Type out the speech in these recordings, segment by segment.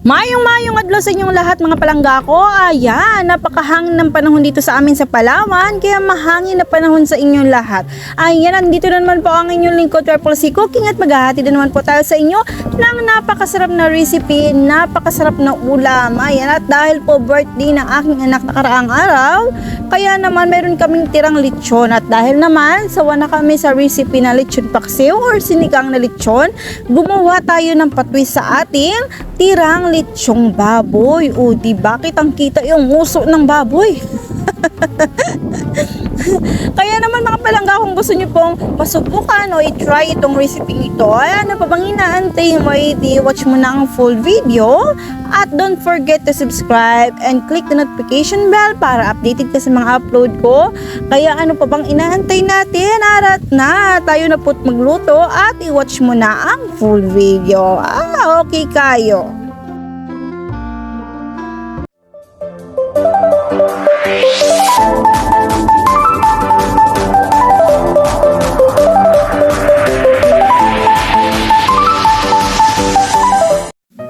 Mayong adlaw sa inyong lahat mga palangga ko. Ayan, napakahangin ng panahon dito sa amin sa Palawan, kaya mahangin na panahon sa inyong lahat. Ayan, nandito na naman po ang inyong lingkod, Purple C Cooking, at maghahati na naman po tayo sa inyo ng napakasarap na recipe, napakasarap na ulam. Ayan, at dahil po birthday ng aking anak nakaraang araw, kaya naman meron kaming tirang lechon. At dahil naman sawa na kami sa recipe na lechon paksiw or sinigang na lechon, gumawa tayo ng patwist sa ating tirang lechong baboy. O diba, kitang-kita yung uso ng baboy. Kaya naman mga palangga, kung gusto nyo pong masubukan o i-try itong recipe ito, ay ano pa bang inaantay mo, i-watch mo na ang full video. At don't forget to subscribe and click the notification bell para updated ka sa mga upload ko. Kaya ano pa bang inaantay natin? Arat na, tayo na po't magluto at i-watch mo na ang full video. Okay kayo.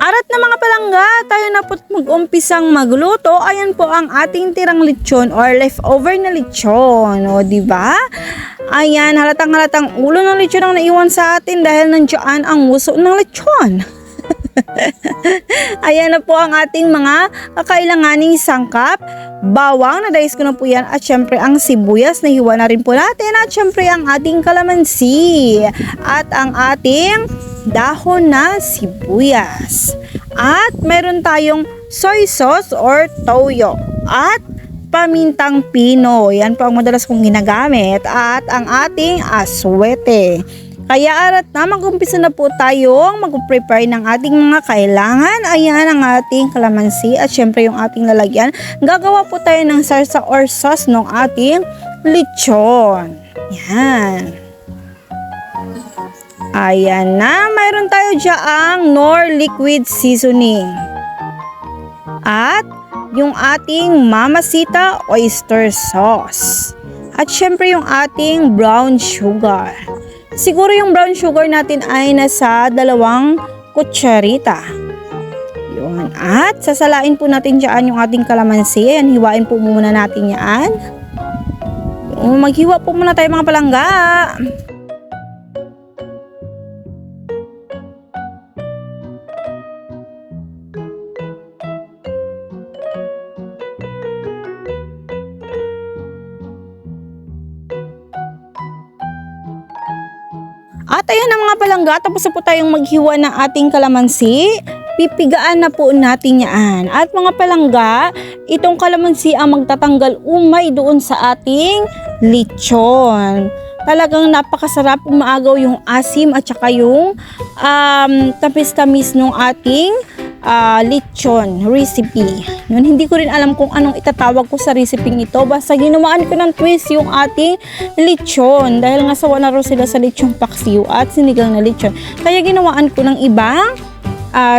Arat na mga palangga, tayo na po't mag-umpisang magluto. Ayan po ang ating tirang lechon or leftover na lechon. O diba? Ayan, halatang ulo ng lechon ang naiwan sa atin dahil nandiyan ang uso ng lechon. Ayan na po ang ating mga kakailanganing sangkap. Bawang, na-dice ko na po yan. At syempre ang sibuyas, nahiwa na rin po natin. At syempre ang ating kalamansi. At ang ating dahon na sibuyas. At meron tayong soy sauce or toyo. At pamintang pino. Yan po ang madalas kong ginagamit. At ang ating aswete. Kaya arat na, mag-umpisa na po tayong mag-prepare ng ating mga kailangan. Ayan ang ating kalamansi at syempre yung ating lalagyan. Gagawa po tayo ng salsa or sauce ng ating lechon. Yan. Ayan na, mayroon tayo dyaang Knorr liquid seasoning. At yung ating Mamacita oyster sauce. At syempre yung ating brown sugar. Siguro yung brown sugar natin ay nasa 2 kutsarita. Yun. At sasalain po natin dyan yung ating kalamansi. Ayan, hiwain po muna natin yan. Yun, maghiwa po muna tayo mga palangga. At ayan na mga palangga, tapos na po tayong maghiwa ng ating kalamansi. Pipigaan na po natin yan. At mga palangga, itong kalamansi ang magtatanggal umay doon sa ating lechon. Talagang napakasarap, umaagaw yung asim at saka yung tamis-tamis ng ating lechon recipe. Yun, hindi ko rin alam kung anong itatawag ko sa recipe ito. Basta ginawaan ko ng twist yung ating lechon. Dahil nga sawa na rin sila sa lechon paksiw at sinigang na lechon. Kaya ginawaan ko ng ibang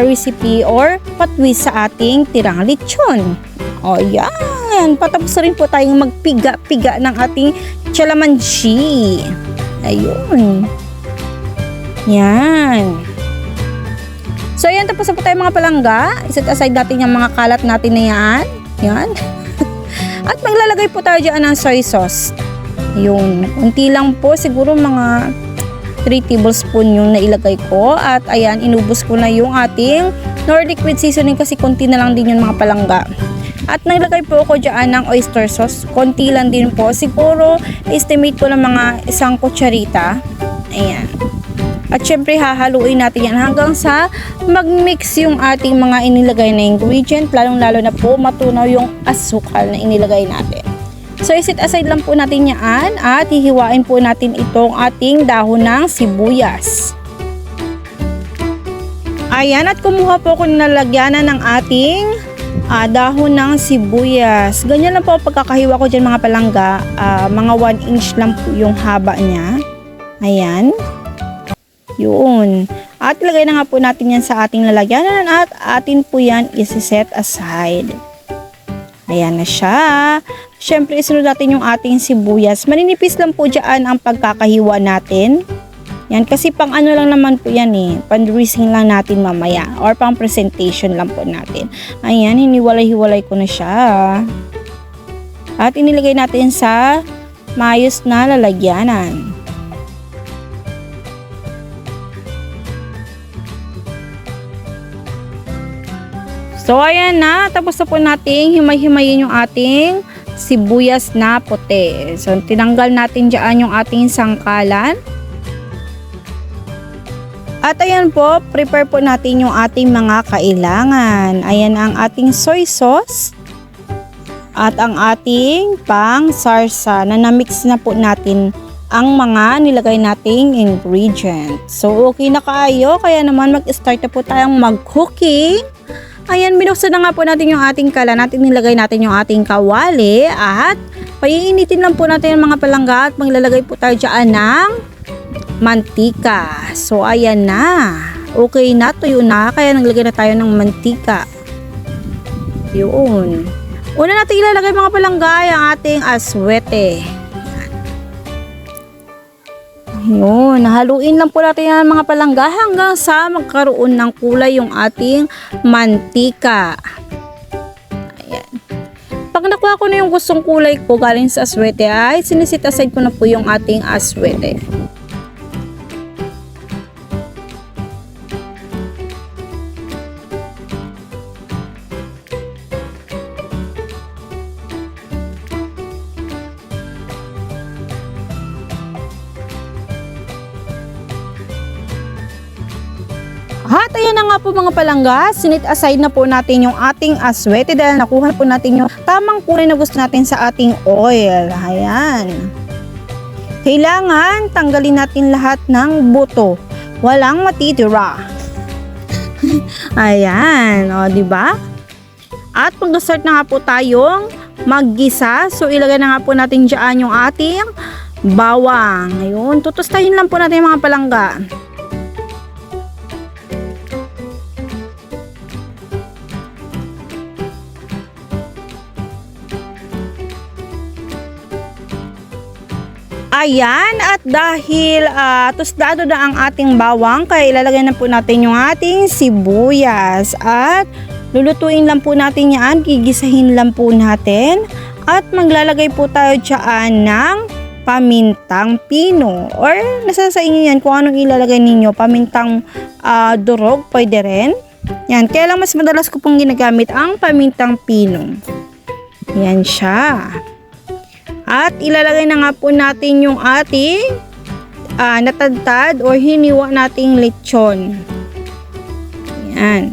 recipe or patwist sa ating tirang lechon. O yan. Patapos rin po tayong magpiga-piga ng ating calamansi. Ayun. Yan. So, ayan, tapos na po tayo mga palangga. Iset aside natin yung mga kalat natin na yan. Yan. At maglalagay po tayo dyan ng soy sauce. Yun. Unti lang po. Siguro mga 3 tablespoon yung nailagay ko. At ayan, inubos ko na yung ating Knorr liquid seasoning kasi konti na lang din yung mga palangga. At naglagay po ako dyan ng oyster sauce. Konti lang din po. Siguro, estimate ko ng mga 1 kutsarita. Ayan. At syempre hahaluin natin yan hanggang sa mag-mix yung ating mga inilagay na ingredient, lalong-lalo na po matunaw yung asukal na inilagay natin. So iset aside lang po natin yan at hihiwain po natin itong ating dahon ng sibuyas. Ayan, at kumuha po ako ng lalagyanan ng ating dahon ng sibuyas. Ganyan lang po pagkakahiwa ko dyan mga palangga, mga 1 inch lang po yung haba niya. Ayan. Yun. At ilagay na nga po natin yan sa ating lalagyanan at atin po yan isi-set aside. Ayan na siya. Siyempre, isunod natin yung ating sibuyas. Maninipis lang po dyan ang pagkakahiwa natin. Yan, kasi pang ano lang naman po yan eh. Pang-dressing lang natin mamaya. Or pang presentation lang po natin. Ayan, hiniwalay-hiwalay ko na siya. At inilagay natin sa maayos na lalagyanan. So, ayan na. Tapos na po natin himay-himayin yung ating sibuyas na puti. So, tinanggal natin dyan yung ating sangkalan. At ayan po, prepare po natin yung ating mga kailangan. Ayan ang ating soy sauce. At ang ating pang sarsa na na-mix na po natin ang mga nilagay nating ingredients. So, okay na kaayo. Kaya naman mag-start na po tayong mag-cooking. Ayan, binuksan na nga po natin yung ating kalan at nilagay natin yung ating kawali at paiinitin lang po natin yung mga palangga at maglalagay po tayo dyan ng mantika. So, ayan na. Okay na, tuyo na. Kaya naglagay na tayo ng mantika. Yun. Una natin ilalagay mga palangga ang ating aswete. Yun, haluin lang po natin yan mga palangga hanggang sa magkaroon ng kulay yung ating mantika. Ayan. Pag nakuha ko na yung gustong kulay ko galing sa aswete ay sinisit aside ko na po yung ating aswete. At ayan na nga po mga palangga, sinit aside na po natin yung ating aswete dahil nakuha po natin yung tamang kulay na gusto natin sa ating oil. Ayan. Kailangan tanggalin natin lahat ng buto. Walang matitira. Ayan, o diba? At pag-start na nga po tayong maggisa, so ilagay na nga po natin dyan yung ating bawang. Ayun, tutustahin lang po natin yung mga palangga. Ayan, at dahil tostado na ang ating bawang, kaya ilalagay na po natin yung ating sibuyas. At lulutuin lang po natin yan, gigisahin lang po natin. At maglalagay po tayo dyan ng pamintang pino. Or nasa sa inyo yan kung anong ilalagay ninyo, pamintang durog, pwede rin. Yan, kaya lang mas madalas ko pong ginagamit ang pamintang pino. Yan siya. At ilalagay na nga po natin yung ating natadtad o hiniwa nating lechon. Yan.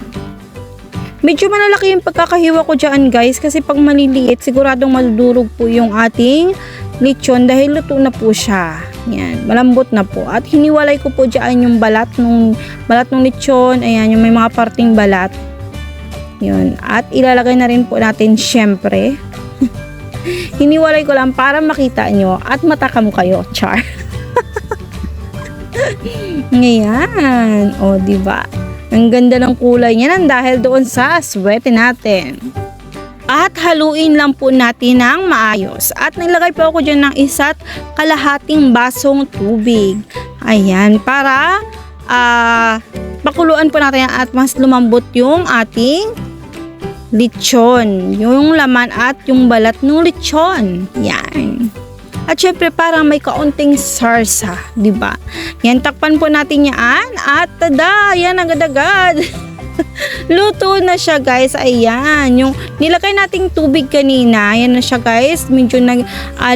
Medyo malalaki yung pagkakahiwa ko dyan guys kasi pag maliliit siguradong madudurog po yung ating lechon dahil luto na po siya. Yan, malambot na po. At hiniwalay ko po dyan yung balat ng lechon. Ayan, yung may mga parting balat. Yun. At ilalagay na rin po natin syempre. Hiniwalay ko lang para makita nyo at matakam kayo, char. Ngayon, o diba? Ang ganda ng kulay niya dahil doon sa aswete natin. At haluin lang po natin ng maayos. At nilagay po ako dyan ng isa't kalahating basong tubig. Ayan, para pakuluan po natin at mas lumambot yung ating lechon, yung laman at yung balat ng lechon. Yan. At syempre parang may kaunting sarsa, 'di ba? Yan, takpan po natin yan at tada, yan agad-agad. Luto na siya guys. Ayan, yung nilagay nating tubig kanina, yan na siya guys. Medyo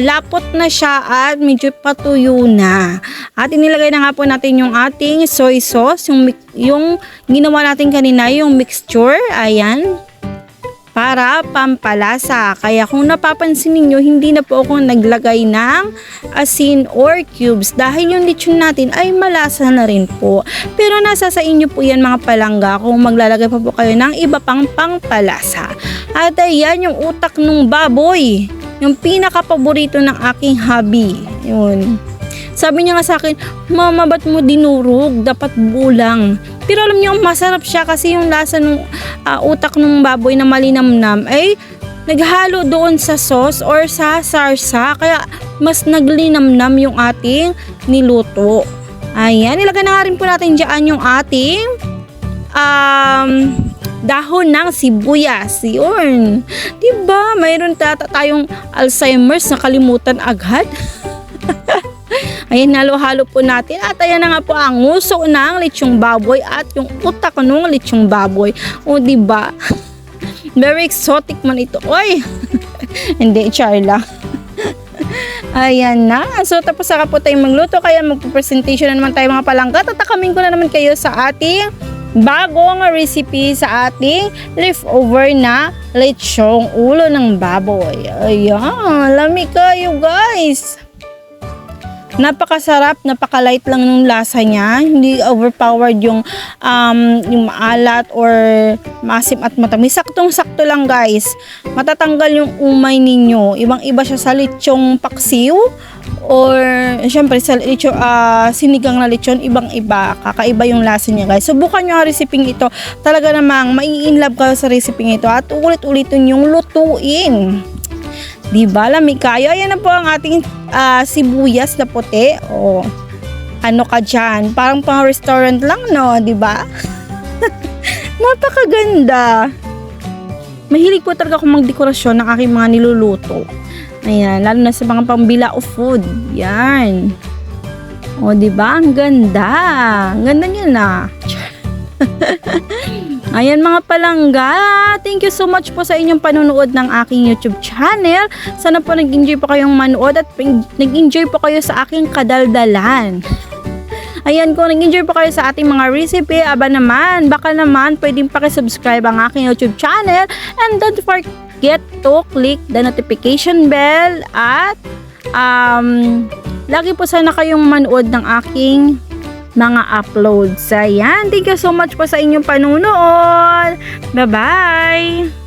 lapot na siya at medyo patuyo na. At inilagay na nga po natin yung ating soy sauce, yung ginawa natin kanina, yung mixture. Ayan, para pampalasa. Kaya kung napapansin niyo, hindi na po ako naglagay ng asin or cubes dahil yung lechon natin ay malasa na rin po. Pero nasa sa inyo po yan mga palangga kung maglalagay pa po kayo ng iba pang pangpalasa. At ayan yung utak ng baboy, yung pinaka-paborito ng aking hubby. Yun. Sabi niya nga sa akin, "Mama, ba't mo dinurog? Dapat bulang." Pero alam niyo, masarap siya kasi yung lasa ng utak ng baboy na malinamnam ay naghalo doon sa sauce or sa sarsa. Kaya mas naglinamnam yung ating niluto. Ayan, ilagay na nga rin po natin dyan yung ating dahon ng sibuyas. Yun. Diba? Mayroon tayong Alzheimer's na kalimutan agad. Ayan, halo-halo po natin. At ayan na nga po ang nguso ng lechong baboy at yung utak ng lechong baboy. O, diba? Very exotic man ito. Oy! Hindi, char lang. Ayan na. So, tapos saka po tayong magluto. Kaya magpo-presentation na naman tayo mga palangga. Tatakamin ko na naman kayo sa ating bagong recipe sa ating leftover na lechong ulo ng baboy. Ayan. Lami kayo, guys. Napakasarap, napaka-light lang ng lasa niya. Hindi overpowered yung maalat or maasim at matamis. Saktong-sakto lang, guys. Matatanggal yung umay ninyo. Ibang-iba siya sa lechong paksiw or syempre sa lechong sinigang na lechon, ibang-iba. Kakaiba yung lasa niya, guys. Subukan nyo ang recipe ito. Talaga namang mai-inlove ka sa recipe ito at ulit-ulitin yung lutuin. Diba, lami kayo? Ayan na po ang ating sibuyas na puti. O, ano ka dyan? Parang pang restaurant lang, no? Diba? Napakaganda. Mahilig po talaga akong magdekorasyon ng aking mga niluluto. Ayan, lalo na sa mga pambila o food. Yan. O, diba? Ang ganda. Ang ganda niya na. Ayan mga palangga, thank you so much po sa inyong panonood ng aking YouTube channel. Sana po nag-enjoy po kayong manood at nag-enjoy po kayo sa aking kadaldalan. Ayan, kung nag-enjoy po kayo sa ating mga recipe, baka naman pwedeng pakisubscribe ang aking YouTube channel and don't forget to click the notification bell at lagi po sana kayong manood ng aking mga uploads. Ayan, thank you so much po sa inyong panunood. Bye-bye!